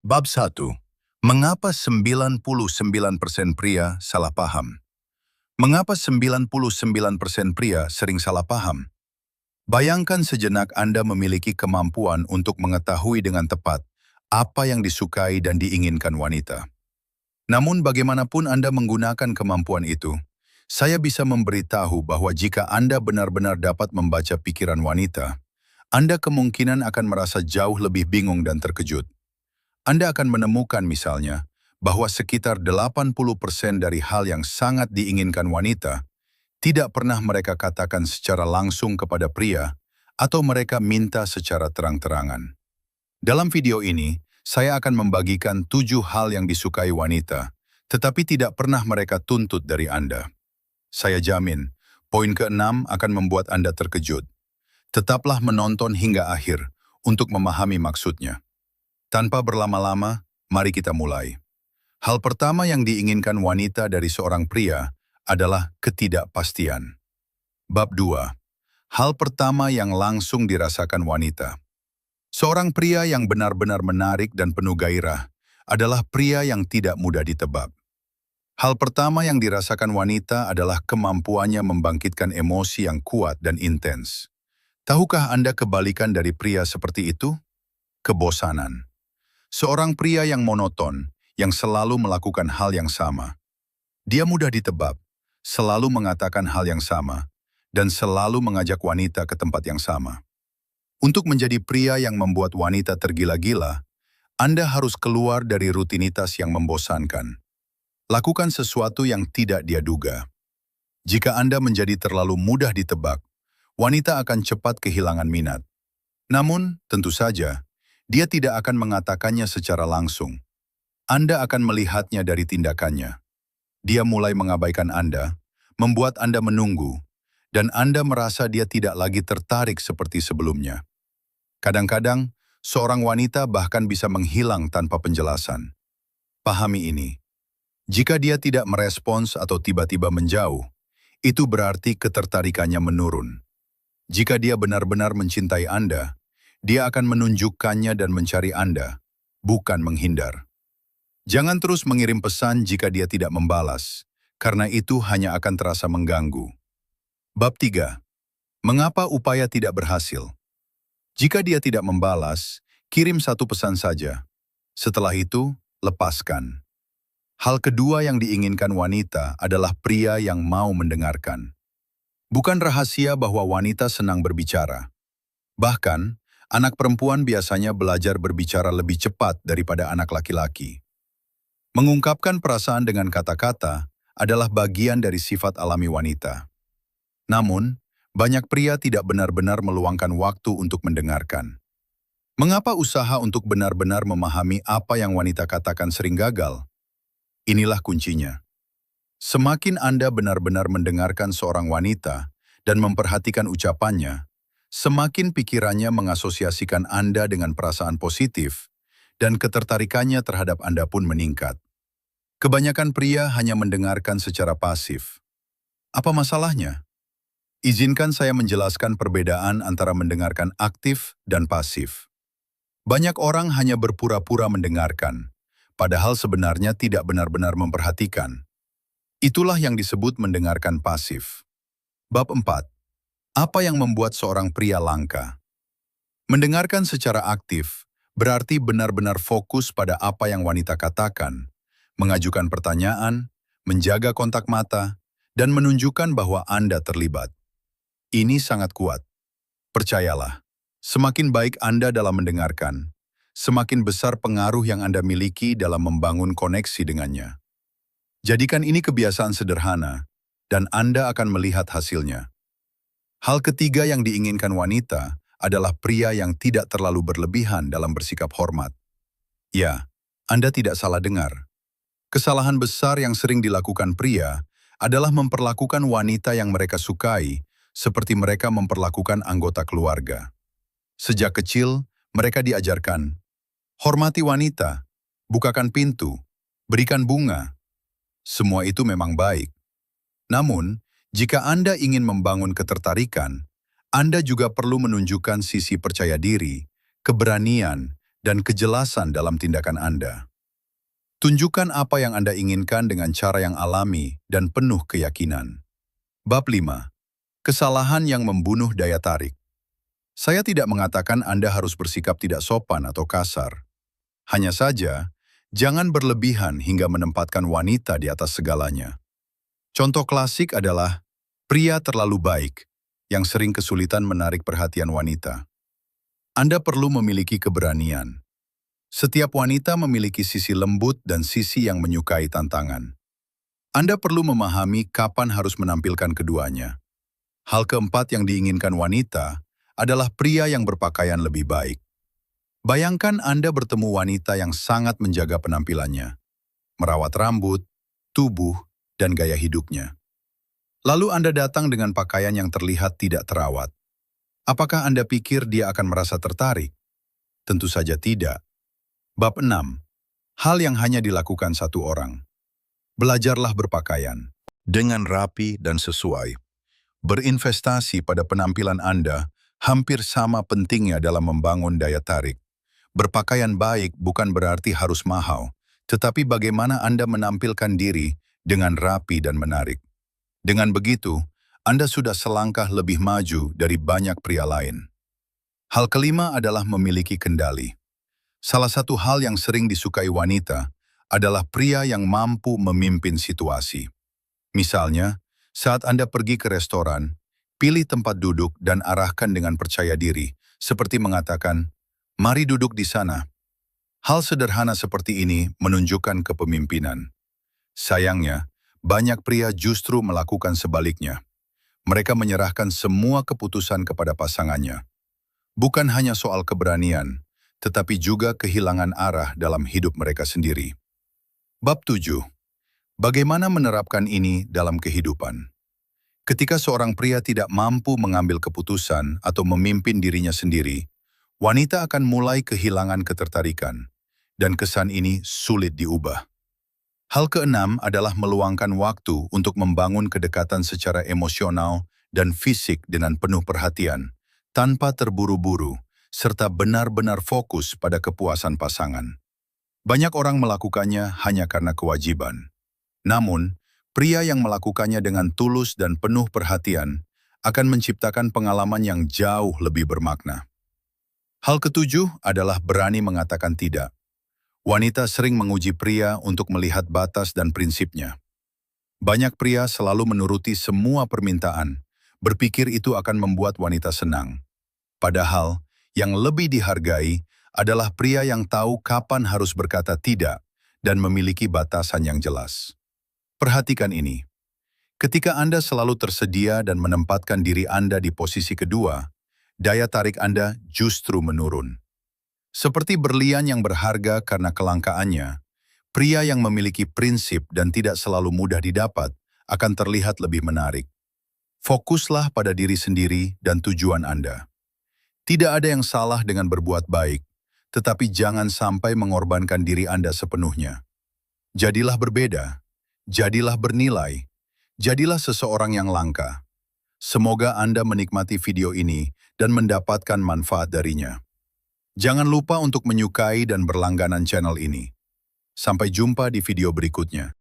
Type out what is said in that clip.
Bab 1. Mengapa 99% pria salah paham? Mengapa 99% pria sering salah paham? Bayangkan sejenak Anda memiliki kemampuan untuk mengetahui dengan tepat apa yang disukai dan diinginkan wanita. Namun bagaimanapun Anda menggunakan kemampuan itu, saya bisa memberitahu bahwa jika Anda benar-benar dapat membaca pikiran wanita, Anda kemungkinan akan merasa jauh lebih bingung dan terkejut. Anda akan menemukan misalnya bahwa sekitar 80% dari hal yang sangat diinginkan wanita tidak pernah mereka katakan secara langsung kepada pria atau mereka minta secara terang-terangan. Dalam video ini, saya akan membagikan 7 hal yang disukai wanita, tetapi tidak pernah mereka tuntut dari Anda. Saya jamin, poin ke-6 akan membuat Anda terkejut. Tetaplah menonton hingga akhir untuk memahami maksudnya. Tanpa berlama-lama, mari kita mulai. Hal pertama yang diinginkan wanita dari seorang pria adalah ketidakpastian. Bab 2. Hal pertama yang langsung dirasakan wanita. Seorang pria yang benar-benar menarik dan penuh gairah adalah pria yang tidak mudah ditebak. Hal pertama yang dirasakan wanita adalah kemampuannya membangkitkan emosi yang kuat dan intens. Tahukah Anda kebalikan dari pria seperti itu? Kebosanan. Seorang pria yang monoton, yang selalu melakukan hal yang sama. Dia mudah ditebak, selalu mengatakan hal yang sama, dan selalu mengajak wanita ke tempat yang sama. Untuk menjadi pria yang membuat wanita tergila-gila, Anda harus keluar dari rutinitas yang membosankan. Lakukan sesuatu yang tidak dia duga. Jika Anda menjadi terlalu mudah ditebak, wanita akan cepat kehilangan minat. Namun, tentu saja, dia tidak akan mengatakannya secara langsung. Anda akan melihatnya dari tindakannya. Dia mulai mengabaikan Anda, membuat Anda menunggu, dan Anda merasa dia tidak lagi tertarik seperti sebelumnya. Kadang-kadang, seorang wanita bahkan bisa menghilang tanpa penjelasan. Pahami ini. Jika dia tidak merespons atau tiba-tiba menjauh, itu berarti ketertarikannya menurun. Jika dia benar-benar mencintai Anda, dia akan menunjukkannya dan mencari Anda, bukan menghindar. Jangan terus mengirim pesan jika dia tidak membalas, karena itu hanya akan terasa mengganggu. Bab 3. Mengapa upaya tidak berhasil? Jika dia tidak membalas, kirim satu pesan saja. Setelah itu, lepaskan. Hal kedua yang diinginkan wanita adalah pria yang mau mendengarkan. Bukan rahasia bahwa wanita senang berbicara. Bahkan, anak perempuan biasanya belajar berbicara lebih cepat daripada anak laki-laki. Mengungkapkan perasaan dengan kata-kata adalah bagian dari sifat alami wanita. Namun, banyak pria tidak benar-benar meluangkan waktu untuk mendengarkan. Mengapa usaha untuk benar-benar memahami apa yang wanita katakan sering gagal? Inilah kuncinya. Semakin Anda benar-benar mendengarkan seorang wanita dan memperhatikan ucapannya, semakin pikirannya mengasosiasikan Anda dengan perasaan positif, dan ketertarikannya terhadap Anda pun meningkat. Kebanyakan pria hanya mendengarkan secara pasif. Apa masalahnya? Izinkan saya menjelaskan perbedaan antara mendengarkan aktif dan pasif. Banyak orang hanya berpura-pura mendengarkan, padahal sebenarnya tidak benar-benar memperhatikan. Itulah yang disebut mendengarkan pasif. Bab 4. Apa yang membuat seorang pria langka? Mendengarkan secara aktif berarti benar-benar fokus pada apa yang wanita katakan, mengajukan pertanyaan, menjaga kontak mata, dan menunjukkan bahwa Anda terlibat. Ini sangat kuat. Percayalah, semakin baik Anda dalam mendengarkan, semakin besar pengaruh yang Anda miliki dalam membangun koneksi dengannya. Jadikan ini kebiasaan sederhana, dan Anda akan melihat hasilnya. Hal ketiga yang diinginkan wanita adalah pria yang tidak terlalu berlebihan dalam bersikap hormat. Ya, Anda tidak salah dengar. Kesalahan besar yang sering dilakukan pria adalah memperlakukan wanita yang mereka sukai seperti mereka memperlakukan anggota keluarga. Sejak kecil, mereka diajarkan, hormati wanita, bukakan pintu, berikan bunga. Semua itu memang baik. Namun, jika Anda ingin membangun ketertarikan, Anda juga perlu menunjukkan sisi percaya diri, keberanian, dan kejelasan dalam tindakan Anda. Tunjukkan apa yang Anda inginkan dengan cara yang alami dan penuh keyakinan. Bab 5. Kesalahan yang membunuh daya tarik. Saya tidak mengatakan Anda harus bersikap tidak sopan atau kasar. Hanya saja, jangan berlebihan hingga menempatkan wanita di atas segalanya. Contoh klasik adalah pria terlalu baik yang sering kesulitan menarik perhatian wanita. Anda perlu memiliki keberanian. Setiap wanita memiliki sisi lembut dan sisi yang menyukai tantangan. Anda perlu memahami kapan harus menampilkan keduanya. Hal keempat yang diinginkan wanita adalah pria yang berpakaian lebih baik. Bayangkan Anda bertemu wanita yang sangat menjaga penampilannya, merawat rambut, tubuh, dan gaya hidupnya. Lalu Anda datang dengan pakaian yang terlihat tidak terawat. Apakah Anda pikir dia akan merasa tertarik? Tentu saja tidak. Bab 6. Hal yang hanya dilakukan satu orang. Belajarlah berpakaian dengan rapi dan sesuai. Berinvestasi pada penampilan Anda hampir sama pentingnya dalam membangun daya tarik. Berpakaian baik bukan berarti harus mahal, tetapi bagaimana Anda menampilkan diri dengan rapi dan menarik. Dengan begitu, Anda sudah selangkah lebih maju dari banyak pria lain. Hal kelima adalah memiliki kendali. Salah satu hal yang sering disukai wanita adalah pria yang mampu memimpin situasi. Misalnya, saat Anda pergi ke restoran, pilih tempat duduk dan arahkan dengan percaya diri, seperti mengatakan, "Mari duduk di sana." Hal sederhana seperti ini menunjukkan kepemimpinan. Sayangnya, banyak pria justru melakukan sebaliknya. Mereka menyerahkan semua keputusan kepada pasangannya. Bukan hanya soal keberanian, tetapi juga kehilangan arah dalam hidup mereka sendiri. Bab 7. Bagaimana menerapkan ini dalam kehidupan? Ketika seorang pria tidak mampu mengambil keputusan atau memimpin dirinya sendiri, wanita akan mulai kehilangan ketertarikan, dan kesan ini sulit diubah. Hal keenam adalah meluangkan waktu untuk membangun kedekatan secara emosional dan fisik dengan penuh perhatian, tanpa terburu-buru, serta benar-benar fokus pada kepuasan pasangan. Banyak orang melakukannya hanya karena kewajiban. Namun, pria yang melakukannya dengan tulus dan penuh perhatian akan menciptakan pengalaman yang jauh lebih bermakna. Hal ketujuh adalah berani mengatakan tidak. Wanita sering menguji pria untuk melihat batas dan prinsipnya. Banyak pria selalu menuruti semua permintaan, berpikir itu akan membuat wanita senang. Padahal, yang lebih dihargai adalah pria yang tahu kapan harus berkata tidak dan memiliki batasan yang jelas. Perhatikan ini. Ketika Anda selalu tersedia dan menempatkan diri Anda di posisi kedua, daya tarik Anda justru menurun. Seperti berlian yang berharga karena kelangkaannya, pria yang memiliki prinsip dan tidak selalu mudah didapat akan terlihat lebih menarik. Fokuslah pada diri sendiri dan tujuan Anda. Tidak ada yang salah dengan berbuat baik, tetapi jangan sampai mengorbankan diri Anda sepenuhnya. Jadilah berbeda, jadilah bernilai, jadilah seseorang yang langka. Semoga Anda menikmati video ini dan mendapatkan manfaat darinya. Jangan lupa untuk menyukai dan berlangganan channel ini. Sampai jumpa di video berikutnya.